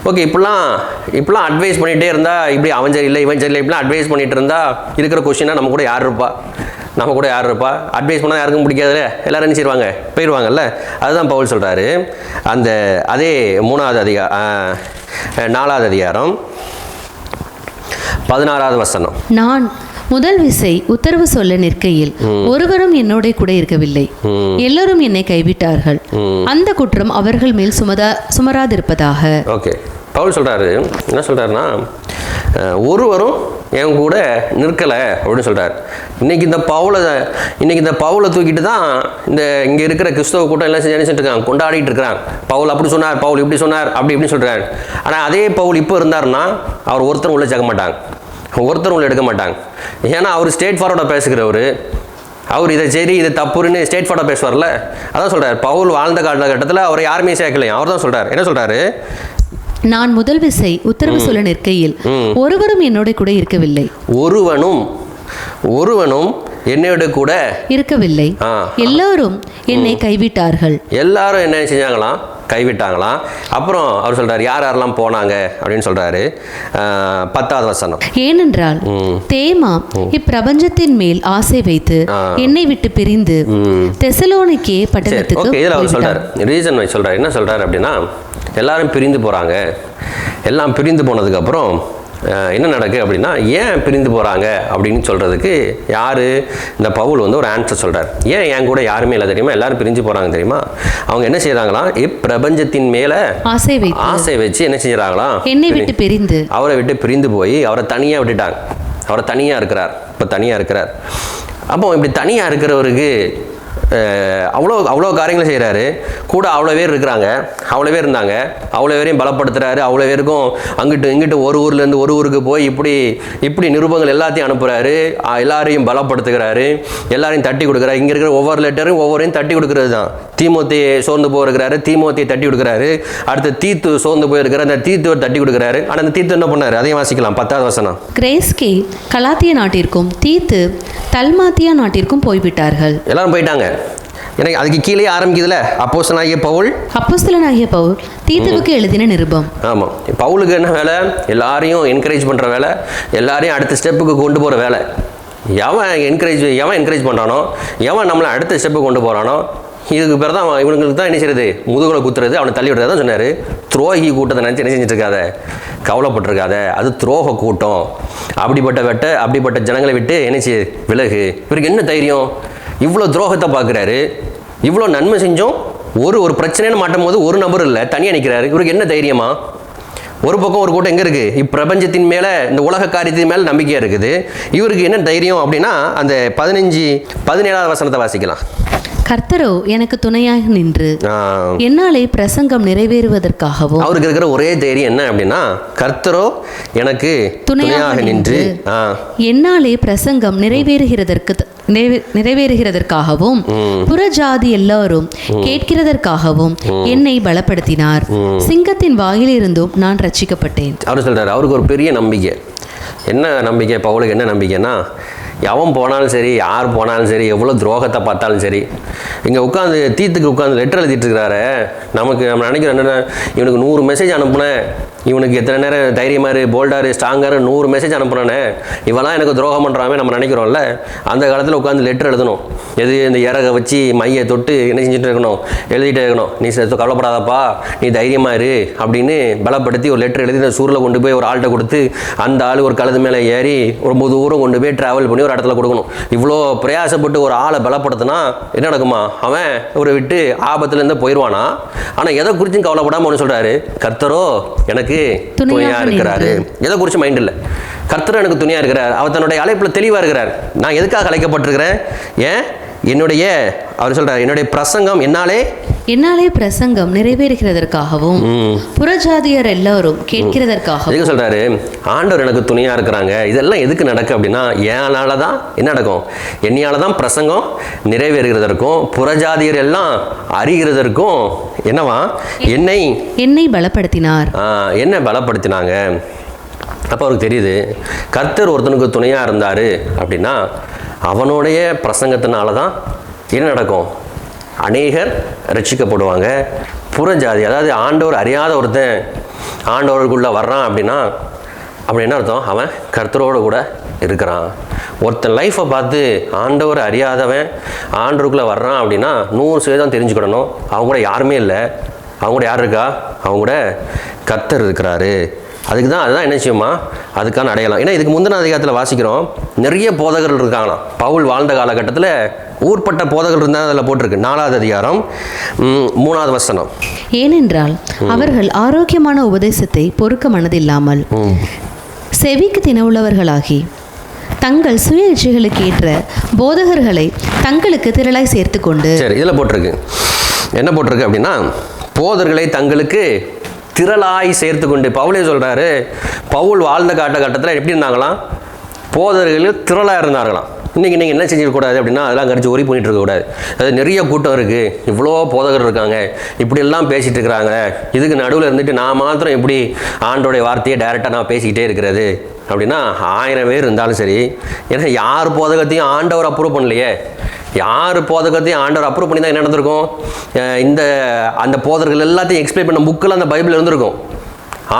ஓகே, இப்படிலாம் அட்வைஸ் பண்ணிகிட்டே இருந்தால், இப்படி அவன் சரியில்லை இவன் சரியில்லை இப்படிலாம் அட்வைஸ் பண்ணிகிட்டு இருந்தால் இருக்கிற கொஸ்டினாக நம்ம கூட யார் இருப்பா, அட்வைஸ் பண்ணால் யாருக்கும் பிடிக்காதுல்ல, எல்லோரும் என்ன செய்வாங்க, போயிடுவாங்கல்ல. அதுதான் பவுல் சொல்கிறாரு. அதே 4வது அதிகாரம் 16வது வசனம். நான் முதல் விசை உத்தரவு சொல்ல நிற்கையில் ஒருவரும் என்னோட கூட இருக்கவில்லை, எல்லோரும் என்னை கைவிட்டார்கள். அந்த குற்றம் அவர்கள் மேல் சுமராதிருப்பதாக. ஓகே, பவுல் சொல்றாரு, என்ன சொல்றாருன்னா, ஒருவரும் என் கூட நிற்கலை அப்படின்னு சொல்றாரு. இன்னைக்கு இந்த பவுலை தூக்கிட்டு தான் இங்க இருக்கிற கிறிஸ்தவ கூட்டம் எல்லாம் நினைச்சிட்டு இருக்காங்க, கொண்டாடிட்டு இருக்கிறாங்க. பவுல் அப்படி சொன்னார், பவுல் இப்படி சொன்னார், அப்படி இப்படின்னு சொல்றாரு. ஆனா அதே பவுல் இப்போ இருந்தாருன்னா அவர் ஒருத்தர் உள்ள சேர்க்க மாட்டாங்க, ஒருத்தர் உள்ள எடுக்க மாட்டாங்க. ஏன்னா அவர் ஸ்டேட் ஃபார்வர்டாக பேசுகிறவர், அவர் இதை சரி இது தப்புன்னு ஸ்டேட் ஃபார்வர்டாக பேசுவார்ல. அதான் சொல்கிறார், பவுல் வாழ்ந்த காலகட்டத்தில் அவரை யாருமே சேர்க்கலையும். அவர் தான் சொல்கிறார், என்ன சொல்கிறாரு, நான் முதல் விசை உத்தரவு சொல்ல நிற்கையில் ஒருவரும் என்னோட கூட இருக்கவில்லை, ஒருவனும் என்னோட கூட இருக்கவில்லை, எல்லாரும் என்னை கைவிட்டார்கள். எல்லாரும் என்ன செஞ்சாங்களாம், கைவிட்டாங்களாம். அப்புறம் அவர் சொல்றாரு, யாரெல்லாம் போனாங்க அப்படின்னு சொல்றாரு. 10வது வசனம். ஏனென்றால் தேமா இப்பிரபஞ்சத்தின் மேல் ஆசை வைத்து என்னை விட்டு பிரிந்து தெசலோனிக்கே பட்டணத்துக்கு இதில் அவர் சொல்றாரு, ரீசன் சொல்றாரு. என்ன சொல்றாரு அப்படின்னா, எல்லாரும் பிரிந்து போறாங்க. எல்லாம் பிரிந்து போனதுக்கு அப்புறம் என்ன நடக்கு அப்படின்னா, ஏன் பிரிந்து போகிறாங்க அப்படின்னு சொல்கிறதுக்கு யார், இந்த பவுல் ஒரு ஆன்சர் சொல்கிறார். ஏன் என் கூட யாருமே இல்லை தெரியுமா, எல்லாரும் பிரிஞ்சு போகிறாங்க தெரியுமா, அவங்க என்ன செய்கிறாங்களாம், இப்பிரபஞ்சத்தின் மேலே ஆசை வச்சு என்ன செய்கிறாங்களாம், என்னை விட்டு பிரிந்து, அவரை விட்டு பிரிந்து போய் அவரை தனியாக விட்டுட்டாங்க. அவரை தனியாக இருக்கிறார், இப்போ தனியாக இருக்கிறார். அப்போ இப்படி தனியாக இருக்கிறவருக்கு அவ்வளோ காரியங்களை செய்கிறாரு. கூட அவ்வளோ பேர் இருக்கிறாங்க, அவ்வளோ பேர் இருந்தாங்க, அவ்வளோ பேரையும் பலப்படுத்துகிறாரு. அவ்வளோ பேருக்கும் இங்கிட்டு ஒரு ஊர்லேருந்து ஒரு ஊருக்கு போய் இப்படி நிருபங்கள் எல்லாத்தையும் அனுப்புகிறாரு, எல்லாரையும் பலப்படுத்துகிறாரு, எல்லாரையும் தட்டி கொடுக்குறாரு. இங்கே இருக்கிற ஒவ்வொரு லெட்டரும் ஒவ்வொரையும் தட்டி கொடுக்குறது தான். தீமோத்தேயை சோர்ந்து போயிருக்கிறாரு, தீமோத்தேயை தட்டி கொடுக்குறாரு. அடுத்து தீத்து சோர்ந்து போயிருக்கிறார், அந்த தீத்துவை தட்டி கொடுக்குறாரு. ஆனால் அந்த தீத்து என்ன பண்ணார், அதையும் வாசிக்கலாம். 10வது வசனம். கிரேஸ்கே கலாத்திய நாட்டிற்கும் தீத்து தல்மாத்தியா நாட்டிற்கும் போய்விட்டார்கள். எல்லாரும் போயிட்டாங்க. எனக்கு அதுக்கு கீழே ஆரம்பிக்குதுல, அப்போஸ்தலனாகிய பவுல் தீத்துவுக்கு எழுதின நிருபம். ஆமாம், பவுலுக்கு என்ன வேலை, எல்லாரையும் என்கரேஜ் பண்ணுற வேலை, எல்லாரையும் அடுத்த ஸ்டெப்புக்கு கொண்டு போகிற வேலை. எவன் என்கரேஜ் பண்ணுறானோ, எவன் நம்மளை அடுத்த ஸ்டெப்புக்கு கொண்டு போகிறானோ, இதுக்கு பேர் தான் இவனுங்களுக்கு தான் என்ன செய்யறது, முதுகுல குத்துறது, அவனை தள்ளி விடுறது தான் சொன்னார். துரோகி கூட்டத்தை நினச்சி என்ன செஞ்சுட்டு இருக்காத, கவலைப்பட்டிருக்காத, அது துரோக கூட்டம். அப்படிப்பட்ட ஜனங்களை விட்டு என்ன செய்ய விலகு. இவருக்கு என்ன தைரியம், இவ்வளோ துரோகத்தை பார்க்குறாரு, இவ்வளோ நன்மை செஞ்சோம், ஒரு பிரச்சனைன்னு மாட்டும் போது ஒரு நபர் இல்லை, தனியாக நிற்கிறாரு. இவருக்கு என்ன தைரியமா? ஒரு பக்கம் ஒரு கூட்டம் எங்கே இருக்குது, இப்பிரபஞ்சத்தின் மேலே, இந்த உலக காரியத்தின் மேலே நம்பிக்கையாக இருக்குது. இவருக்கு என்ன தைரியம் அப்படின்னா, அந்த 17வது வசனத்தை வாசிக்கலாம். கர்த்தரோ எனக்கு துணையாக நின்று என்னாலே பிரசங்கம் நிறைவேறுவதற்காகவும். அவருக்கு இருக்கிற ஒரே தைரியம் என்ன அப்படின்னா, கர்த்தரோ எனக்கு துணையாக நின்று என்னாலே பிரசங்கம் நிறைவேறுகிறதற்காகவும் புறஜாதி எல்லாரும் கேட்கிறதற்காகவும் என்னை பலப்படுத்தினார். சிங்கத்தின் வாயிலிருந்தும் நான் ரட்சிக்கப்பட்டேன். அவர் சொல்றாரு, அவருக்கு ஒரு பெரிய நம்பிக்கை. என்ன நம்பிக்கை பவுலுக்கு? என்ன நம்பிக்கைன்னா, எவன் போனாலும் சரி, யார் போனாலும் சரி, எவ்வளோ துரோகத்தை பார்த்தாலும் சரி, இங்கே உட்காந்து தீத்துக்கு உட்காந்து லெட்டர் எழுதிட்டு இருக்கிறாரு. நம்ம நினைக்கிறோம் என்னென்ன, இவனுக்கு 100 மெசேஜ் அனுப்புனேன், இவனுக்கு எத்தனை நேரம் தைரியமாரு, போல்டாரு, ஸ்ட்ராங்காரு, 100 மெசேஜ் அனுப்புனானே, இவெல்லாம் எனக்கு துரோகம் பண்ணுறாமே நம்ம நினைக்கிறோம்ல. அந்த காலத்தில் உட்காந்து லெட்டர் எழுதணும். எது, இந்த இறக வச்சு மையை தொட்டு என்ன செஞ்சுட்டு இருக்கணும், எழுதிட்டே இருக்கணும். நீ கவலைப்படாதப்பா, நீ தைரியமாக இரு அப்படின்னு பலப்படுத்தி ஒரு லெட்டர் எழுதி அந்த சூரில் கொண்டு போய் ஒரு ஆள்கிட்ட கொடுத்து, அந்த ஆள் ஒரு கழுது மேலே ஏறி ரொம்ப தூரம் கொண்டு போய் ட்ராவல் பண்ணி ஒரு இடத்துல கொடுக்கணும். இவ்வளோ பிரயாசப்பட்டு ஒரு ஆளை பலப்படுத்தினா என்ன நடக்குமா? அவன் ஒரு விட்டு ஆபத்துலேருந்து போயிடுவானா? ஆனால் எதை குறிச்சும் கவலைப்படாமல் ஒன்று சொல்கிறாரு, கர்த்தரோ எனக்கு துணையாக இருக்கிறாரு. எதை குறித்து மைண்ட் இல்லை, கர்த்தரோ எனக்கு துணையாக இருக்கிறார். அவர் தன்னுடைய அழைப்பில் தெளிவாக இருக்கிறார். நான் எதுக்காக அழைக்கப்பட்டிருக்கிறேன், ஏன் என்னுடைய, அவர் சொல்றார், என்னுடைய பிரசங்கம் என்னாலே பிரசங்கம் நிறைவேறுகிறதற்காகவும் புறஜாதியர் எல்லாரும் கேட்கிறதற்காகவும். எதுக்கு சொல்றாரு, ஆண்டவர் எனக்கு துணையா இருக்கிறாங்க. இதெல்லாம் எதுக்கு நடக்கு அப்படின்னா, என்னால தான் என்ன நடக்கும், என்னையால தான் பிரசங்கம் நிறைவேறுகிறதற்கும் புறஜாதியர் எல்லாம் அறிகிறதற்கும் என்னவா, என்னை பலப்படுத்தினார். என்ன பலப்படுத்தினாங்க. அப்போ அவருக்கு தெரியுது, கர்த்தர் ஒருத்தனுக்கு துணையாக இருந்தார் அப்படின்னா அவனுடைய பிரசங்கத்தினால தான் என்ன நடக்கும், அநேகர் ரட்சிக்கப்படுவாங்க. புறஜாதி, அதாவது ஆண்டவர் அறியாத ஒருத்தன் ஆண்டவருக்குள்ளே வர்றான் அப்படின்னா அப்படி என்ன அர்த்தம், அவன் கர்த்தரோடு கூட இருக்கிறான். ஒருத்தன் லைஃப்பை பார்த்து ஆண்டவர் அறியாதவன் ஆண்டவருக்குள்ளே வர்றான் அப்படின்னா 100% தெரிஞ்சுக்கிடணும், அவங்க கூட யாருமே இல்லை, அவங்க கூட யார் இருக்கா, அவங்க கூட கர்த்தர் இருக்கிறாரு. அதுதான் என்ன செய்யுமா, அதுக்கான அடையாளம். ஏன்னா இதுக்கு முந்தின அதிகாரத்தில் வாசிக்கிறோம், நிறைய போதகர்கள் இருக்காங்களாம். பவுல் வாழ்ந்த காலகட்டத்தில் ஊர்பட்ட போதகர்கள் இருந்தால் அதில் போட்டிருக்கு. 4வது அதிகாரம் 3வது வசனம். ஏனென்றால் அவர்கள் ஆரோக்கியமான உபதேசத்தை பொறுக்க மனதில்லாமல் செவிக்கு தினவுள்ளவர்களாகி தங்கள் சுய இச்சைகளுக்கு ஏற்ற போதகர்களை தங்களுக்கு திரளாய் சேர்த்து கொண்டு. சரி, இதில் போட்டிருக்கு என்ன போட்டிருக்கு அப்படின்னா, போதகர்களை தங்களுக்கு திரளாய் சேர்த்து கொண்டு. பவுலே சொல்கிறாரு, பவுல் வாழ்ந்த காலகட்டத்தில் எப்படி இருந்தாங்களாம், போதகர்கள் திரளாக இருந்தார்களாம். இன்றைக்கி நீங்கள் என்ன செஞ்சிடக்கூடாது அப்படின்னா, அதெல்லாம் கடிச்சு ஒரி பண்ணிட்டு இருக்கக்கூடாது. அது நிறைய கூட்டம் இருக்குது, இவ்வளோ போதகர் இருக்காங்க, இப்படியெல்லாம் பேசிகிட்டு இருக்கிறாங்க, இதுக்கு நடுவில் இருந்துட்டு நான் மாத்திரம் எப்படி ஆண்டோடைய வார்த்தையை டைரெக்டாக நான் பேசிக்கிட்டே இருக்கிறது அப்படின்னா 1000 பேர் இருந்தாலும் சரி. ஏன்னா யார் போதகத்தையும் ஆண்டவர் அப்ரூவ் பண்ணலையே, யார் போதகத்தையும் ஆண்டவர் அப்ரூவ் பண்ணி தான் என்ன நடந்திருக்கும், அந்த போதகர்கள் எல்லாத்தையும் எக்ஸ்பிளைன் பண்ண புக்கில் அந்த பைபிள் இருந்திருக்கும்.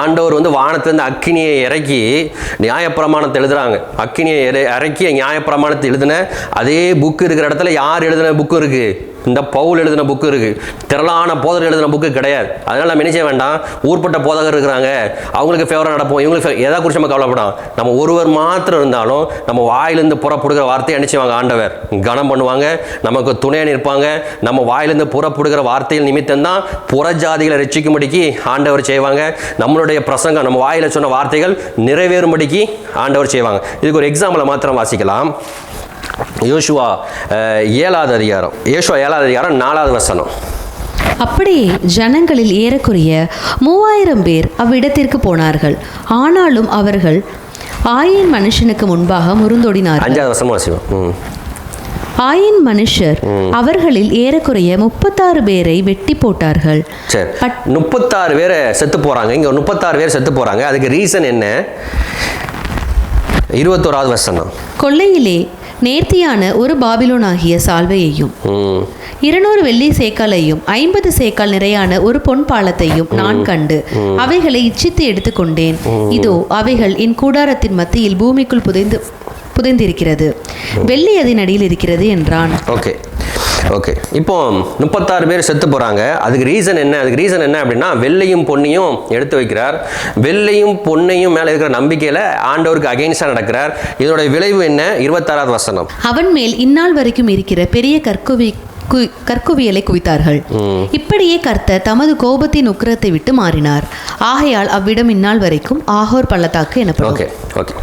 ஆண்டவர் வானத்திலேருந்து அக்கினியை இறக்கி நியாயப்பிரமாணத்தை எழுதுறாங்க. அக்கினியை இறக்கி நியாயப்பிரமாணத்தை எழுதின அதே புக்கு இருக்கிற இடத்துல யார் எழுதின புக்கு இருக்குது, இந்த பவுல் எழுதின புக்கு இருக்குது. திரளான போதகர் எழுதின புக்கு கிடையாது. அதனால் நம்ம என்ன செய்ய வேண்டாம், ஊர்பட்ட போதகர் இருக்கிறாங்க, அவங்களுக்கு ஃபேவராக நடப்போம், இவங்களுக்கு எதை குறித்து நம்ம கவலைப்படாம். நம்ம ஒருவர் மாத்திரம் இருந்தாலும் நம்ம வாயிலிருந்து புறப்படுகிற வார்த்தையை அனுப்பிச்சுவாங்க, ஆண்டவர் கனம் பண்ணுவாங்க, நமக்கு துணையாக நிற்பாங்க. நம்ம வாயிலிருந்து புறப்படுகிற வார்த்தையில் நிமித்தம்தான் புறஜாதிகளை ரட்சிக்கும்படிக்கு ஆண்டவர் செய்வாங்க. நம்மளுடைய பிரசங்கம், நம்ம வாயில் சொன்ன வார்த்தைகள் நிறைவேறும்படிக்கு ஆண்டவர் செய்வாங்க. இதுக்கு ஒரு எக்ஸாம்பிளை மாத்திரம் வாசிக்கலாம். யோசுவா 7வது அதிகாரம் 4வது வசனம். அப்படியே ஜனங்களில் ஏறக்குறைய 3000 பேர் அவ்விடத்திற்கு போனார்கள். ஆனாலும் அவர்கள் ஆயின் மனுஷனுக்கு முன்பாக முருந்தோடினார்கள். 5வது வசனம் வாசிப்போம். ஆயின் மனுஷர் அவர்களில் ஏறக்குறைய 36 பேரை வெட்டி போட்டார்கள். சரி, 36 பேரை செத்து போறாங்க. இங்க 36 பேர் செத்து போறாங்க. அதுக்கு ரீசன் என்ன? 21வது வசனம். கொள்ளையிலே நேர்த்தியான ஒரு பாபிலோன் ஆகிய சால்வையையும் 200 வெள்ளி சேக்காலையும் 50 சேக்கால் நிறையான ஒரு பொன் பாலத்தையும் நான் கண்டு அவைகளை இச்சித்து எடுத்துக்கொண்டேன். இதோ அவைகள் என் கூடாரத்தின் மத்தியில் பூமிக்குள் புதைந்திருக்கிறது, வெள்ளி அதன் அடியில் இருக்கிறது என்றான். ஓகே, ஓகே, இப்போ 36 பேர் செத்து போகிறாங்க. அதுக்கு ரீசன் என்ன அப்படின்னா வெள்ளையும் பொன்னையும் எடுத்து வைக்கிறார். வெள்ளையும் பொன்னையும் மேலே இருக்கிற நம்பிக்கையில் ஆண்டவருக்கு அகைன்ஸ்டாக நடக்கிறார். இதோட விளைவு என்ன? 26வது வசனம். அவன் மேல் இந்நாள் வரைக்கும் இருக்கிற பெரிய கற்குவியலை குவித்தார்கள். இப்படியே கர்த்தர் தமது கோபத்தின் உக்கிரத்தை விட்டு மாறினார். ஆகையால் அவ்விடம் இந்நாள் வரைக்கும் ஆகோர் பள்ளத்தாக்கு எனப்படும். ஓகே ஓகே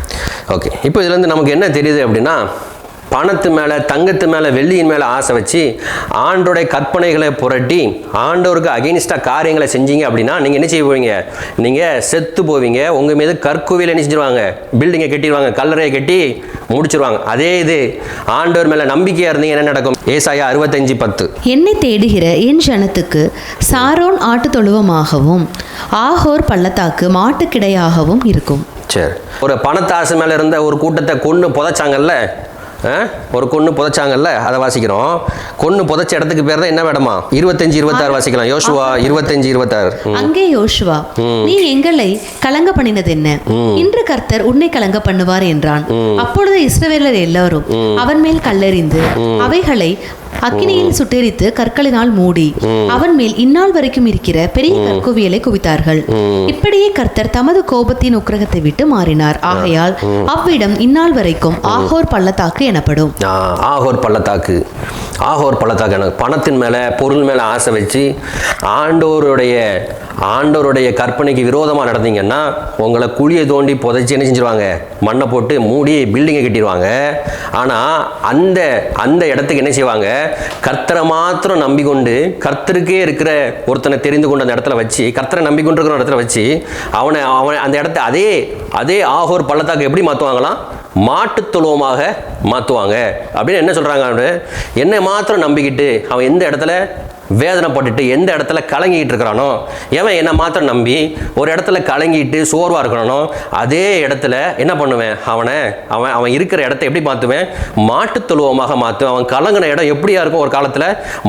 ஓகே இப்போ இதுலேருந்து நமக்கு என்ன தெரியுது அப்படின்னா, பணத்து மேலே, தங்கத்து மேலே, வெள்ளியின் மேலே ஆசை வச்சு ஆண்டோடைய கற்பனைகளை புரட்டி ஆண்டவருக்கு அகெயின்ஸ்டாக காரியங்களை செஞ்சீங்க அப்படின்னா நீங்கள் என்ன செய்ய போவீங்க? நீங்கள் செத்து போவீங்க. உங்கள் மீது கற்குவியில் என்ன செஞ்சிருவாங்க? பில்டிங்கை கட்டிடுவாங்க, கல்லறையை கட்டி முடிச்சிருவாங்க. அதே இது ஆண்டவர் மேலே நம்பிக்கையாக இருந்தீங்க என்ன நடக்கும்? ஏசாயா 65:10. என்னை தேடுகிற என் ஜனத்துக்கு சாரோன் ஆட்டு தொழுவமாகவும் ஆகோர் பள்ளத்தாக்கு மாட்டுக்கிடையாகவும் இருக்கும். சரி, ஒரு பணத்தாசு மேலே இருந்த ஒரு கூட்டத்தை கொன்று புதைச்சாங்கல்ல, அதை வாசிக்கிறோம். கொன்னு புதைச்ச இடத்துக்கு பேர் தான் என்ன இடமா? 25-26 வாசிக்கலாம். யோசுவா 25-26. அங்கே யோசுவா, நீ எங்களை கலங்க பண்ணினது என்ன? இன்று கர்த்தர் உன்னை கலங்க பண்ணுவார் என்றான். அப்பொழுது இஸ்ரவேலர் எல்லாரும் அவன் மேல் கல்லெறிந்து அவைகளை அக்கினியில் சுட்டெரித்து கற்களினால் மூடி அவன் மேல் இந்நாள் வரைக்கும் இருக்கிற பெரிய கற்குவியலை குவித்தார்கள். இப்படியே கர்த்தர் தமது கோபத்தின் உக்கிரகத்தை விட்டு மாறினார். ஆகையால் அவ்விடம் இந்நாள் வரைக்கும் ஆகோர் பள்ளத்தாக்கு எனப்படும். ஆகோர் பள்ளத்தாக்கு பணத்தின் மேல, பொருள் மேல ஆசை வச்சு ஆண்டோருடைய கற்பனைக்கு விரோதமாக நடந்தீங்கன்னா உங்களை குழியை தோண்டி புதைச்சி என்ன செஞ்சிருவாங்க? மண்ணை போட்டு மூடி பில்டிங்கை கட்டிடுவாங்க. ஆனால் அந்த இடத்துக்கு என்ன செய்வாங்க? கர்த்தரை மாத்திரம் நம்பிக்கொண்டு, கர்த்தருக்கே இருக்கிற ஒருத்தனை தெரிந்து கொண்டு அந்த இடத்துல வச்சு, கர்த்தரை நம்பிக்கொண்டு இருக்கிற இடத்துல வச்சு அவனை அந்த இடத்த அதே ஆகோர் பள்ளத்தாக்கு எப்படி மாற்றுவாங்களாம்? மாட்டுத்தொழுவமாக மாற்றுவாங்க. அப்படின்னு என்ன சொல்கிறாங்க? என்னை மாத்திரம் நம்பிக்கிட்டு அவன் எந்த இடத்துல வேதனைப்பட்டுட்டு எந்த இடத்துல கலங்கிட்டு இருக்கிறானோ, எவன் என்னை மாத்திரம் நம்பி ஒரு இடத்துல கலங்கிட்டு சோர்வாக இருக்கிறானோ, அதே இடத்துல என்ன பண்ணுவேன்? அவன் இருக்கிற இடத்த எப்படி மாற்றுவேன்? மாட்டுத்தொழுவமாக மாற்றுவேன். அவன் கலங்கின இடம் எப்படியா இருக்கும்? ஒரு காலத்தில்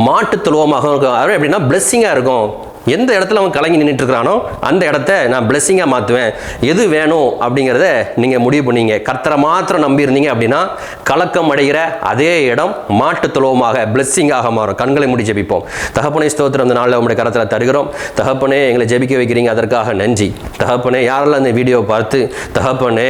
மாட்டுத்தொழுவமாக இருக்கும். அது எப்படின்னா பிளெஸ்ஸிங்காக இருக்கும். எந்த இடத்துல அவன் கலங்கி நின்றுட்டு இருக்கிறானோ அந்த இடத்த நான் பிளெஸ்ஸிங்காக மாற்றுவேன். எது வேணும் அப்படிங்கிறத நீங்கள் முடிவு பண்ணீங்க. கர்த்தரை மாத்திரம் நம்பி இருந்தீங்க அப்படின்னா கலக்கம் அடைகிற அதே இடம் மாட்டுத்தொழுவமாக பிளெஸ்ஸிங்காக மாறும். கண்களை மூடி ஜெபிப்போம். தகப்பனே, ஸ்தோத்திரம். இந்த நாளில் உங்களுடைய கரத்தில் தருகிறோம். தகப்பனே, எங்களை ஜெபிக்க வைக்கிறீங்க, அதற்காக நன்றி. தகப்பனே, யாரெல்லாம் இந்த வீடியோவை பார்த்து தகப்பனே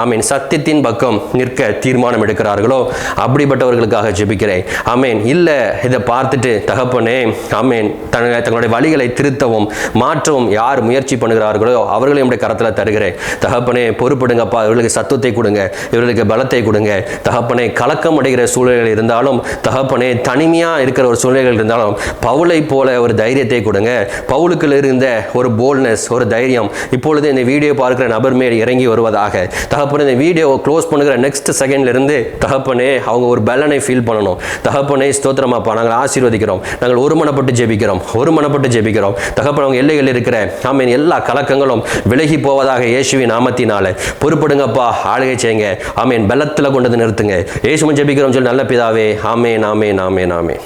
ஆமேன் சத்தியத்தின் பக்கம் நிற்க தீர்மானம் எடுக்கிறார்களோ அப்படிப்பட்டவர்களுக்காக ஜெபிக்கிறேன். ஆமேன். இல்லை இதை பார்த்துட்டு தகப்பனே ஆமேன் தங்களுடைய வழி திருத்தவும் மாற்றவும் யார் முயற்சி பண்ணுகிறார்களோ அவர்களை நம்முடைய கரத்தில் தருகிறேன். தகப்பனே, பொறுப்படுங்கப்பா. இவர்களுக்கு சத்துவத்தை கொடுங்க, இவர்களுக்கு பலத்தை கொடுங்க. தகப்பனே, கலக்கம் அடைகிற சூழ்நிலைகள் இருந்தாலும், தகப்பனே தனிமையா இருக்கிற ஒரு சூழ்நிலைகள் இருந்தாலும் பவுலை போல ஒரு தைரியத்தை கொடுங்க. பவுலுக்குள்ள இருந்த ஒரு போல்ட்னஸ், ஒரு தைரியம் இப்பொழுது இந்த வீடியோ பார்க்கிற நபர் மேல் இறங்கி வருவதாக. தகப்பனே, இந்த வீடியோவை க்ளோஸ் பண்ணுகிற நெக்ஸ்ட் செகண்ட்ல இருந்து தகப்பனே அவங்க ஒரு பலனை ஃபீல் பண்ணணும். தகப்பனே, ஸ்தோத்திரமாப்பா. நாங்கள் ஆசீர்வதிக்கிறோம். நாங்கள் ஒருமனப்பட்டு ஜெபிக்கிறோம். தகப்பன் அவங்க எல்லைகள் இருக்கிற ஆமேன் எல்லா கலக்கங்களும் விலகி போவதாக இயேசுவின் நாமத்தினால பொறுப்படுங்கப்பா. ஆளுகை செய்யுங்க. ஆமேன். பலத்தில் கொண்டு நிறுத்துங்க. இயேசுவின் ஜெபிக்கிறோம் சொல்லி நல்ல பிதாவே. ஆமேன் ஆமேன் ஆமேன் ஆமேன்.